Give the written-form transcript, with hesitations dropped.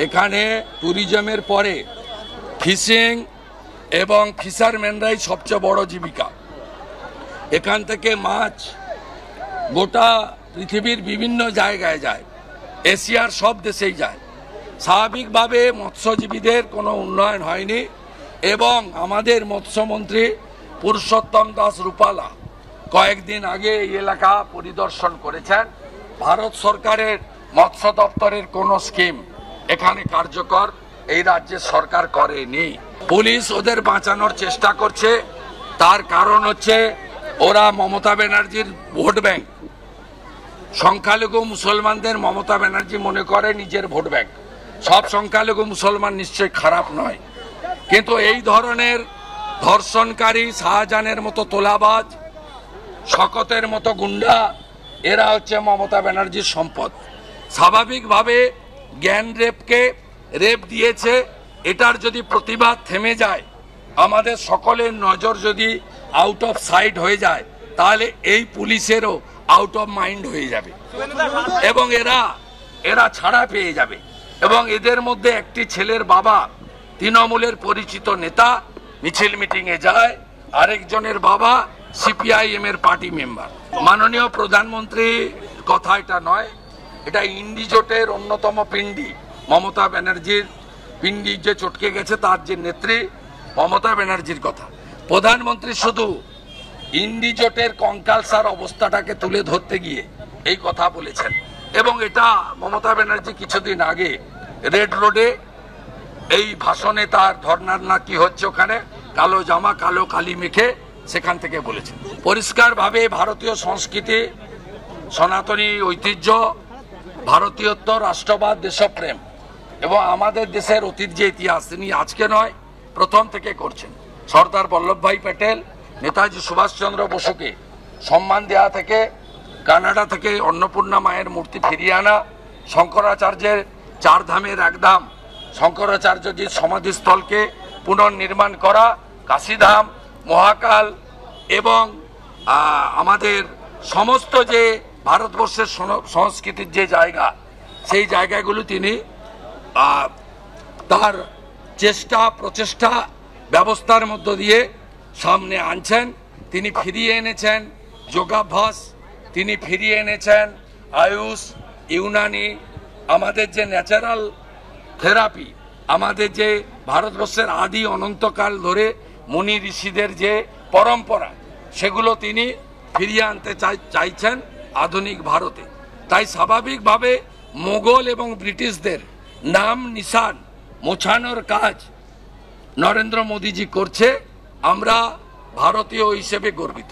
এখানে ট্যুরিজমের পরে ফিশিং এবং ফিশারম্যানরাই সবচেয়ে বড় জীবিকা। এখান থেকে মাছ গোটা পৃথিবীর বিভিন্ন জায়গায় যায়, এশিয়ার সব দেশেই যায়। স্বাভাবিকভাবে মৎস্যজীবীদের কোনো উন্নয়ন হয়নি এবং আমাদের মৎস্যমন্ত্রী পুরুষোত্তম দাস রূপালা কয়েকদিন আগে এই এলাকা পরিদর্শন করেছেন। ভারত সরকারের মৎস্য দপ্তরের কোনো স্কিম এখানে কার্যকর এই রাজ্যের সরকার করেনি। পুলিশ ওদের বাঁচানোর চেষ্টা করছে, তার কারণ হচ্ছে ওরা মমতা ব্যানার্জির ভোট ব্যাংক। সংখ্যালঘু মুসলমানদের মমতা ব্যানার্জি মনে করে নিজের ভোট ব্যাংক। সব সংখ্যালঘু মুসলমান নিশ্চয়ই খারাপ নয়, কিন্তু এই ধরনের ধর্ষণকারী, শাহজাহানের মতো তোলাবাজ, শকতের মতো গুন্ডা, এরা হচ্ছে মমতা ব্যানার্জির সম্পদ। স্বাভাবিকভাবে জ্ঞান রেপ দিয়েছে, এটার যদি প্রতিবাদ থেমে যায়, আমাদের সকলের নজর যদি আউট অফ সাইট হয়ে যায়, তাহলে এই পুলিশেরও আউট অফ মাইন্ড হয়ে যাবে এবং এরা ছাড়া পেয়ে যাবে। এবং এদের মধ্যে একটি ছেলের বাবা তৃণমূলের পরিচিত নেতা, মিছিল মিটিংয়ে যায়, আরেকজনের বাবা সিপিআইএম এর পার্টি মেম্বার। মাননীয় প্রধানমন্ত্রীর কথা এটা নয়, এটা ইন্ডি জোটের অন্যতম পিণ্ডি মমতা ব্যানার্জির পিণ্ডি যে চটকে গেছে তার যে নেত্রী মমতা ব্যানার্জির কথা। প্রধানমন্ত্রী শুধু ইন্ডি জোটের কঙ্কালসার অবস্থাটাকে তুলে ধরতে গিয়ে এই কথা বলেছেন এবং এটা মমতা ব্যানার্জি কিছুদিন আগে রেড রোডে এই ভাষণে তার ধর্নার না কি হচ্ছে ওখানে কালো জামা কালো কালি মেখে সেখান থেকে বলেছেন। পরিষ্কারভাবে ভারতীয় সংস্কৃতি, সনাতনী ঐতিহ্য, ভারতীয়ত্ব, রাষ্ট্রবাদ, দেশপ্রেম এবং আমাদের দেশের অতীত যে ইতিহাস তিনি আজকে নয় প্রথম থেকে করছেন। সর্দার বল্লভভাই প্যাটেল, নেতাজি সুভাষচন্দ্র বসুকে সম্মান দেওয়া থেকে, কানাডা থেকে অন্নপূর্ণা মায়ের মূর্তি ফিরিয়ে আনা, শঙ্করাচার্যের 4 ধামের 1 ধাম শঙ্করাচার্যজির সমাধিস্থলকে পুনর্নির্মাণ করা, কাশীধাম, মহাকাল এবং আমাদের সমস্ত যে ভারতবর্ষের সংস্কৃতির যে জায়গা, সেই জায়গাগুলো তিনি তার প্রচেষ্টা ব্যবস্থার মধ্য দিয়ে সামনে আনছেন। তিনি ফিরিয়ে এনেছেন যোগাভ্যাস, তিনি ফিরিয়ে এনেছেন আয়ুষ, ইউনানি, আমাদের যে ন্যাচারাল থেরাপি, আমাদের যে ভারতবর্ষের আদি অনন্তকাল ধরে মুনি ঋষিদের যে পরম্পরা, সেগুলো তিনি ফিরিয়ে আনতে চাইছেন আধুনিক ভারতে। তাই স্বাভাবিকভাবে মোগল এবং ব্রিটিশদের নাম নিশান মোছানোর কাজ নরেন্দ্র মোদীজি করছে। আমরা ভারতীয় হিসেবে গর্বিত।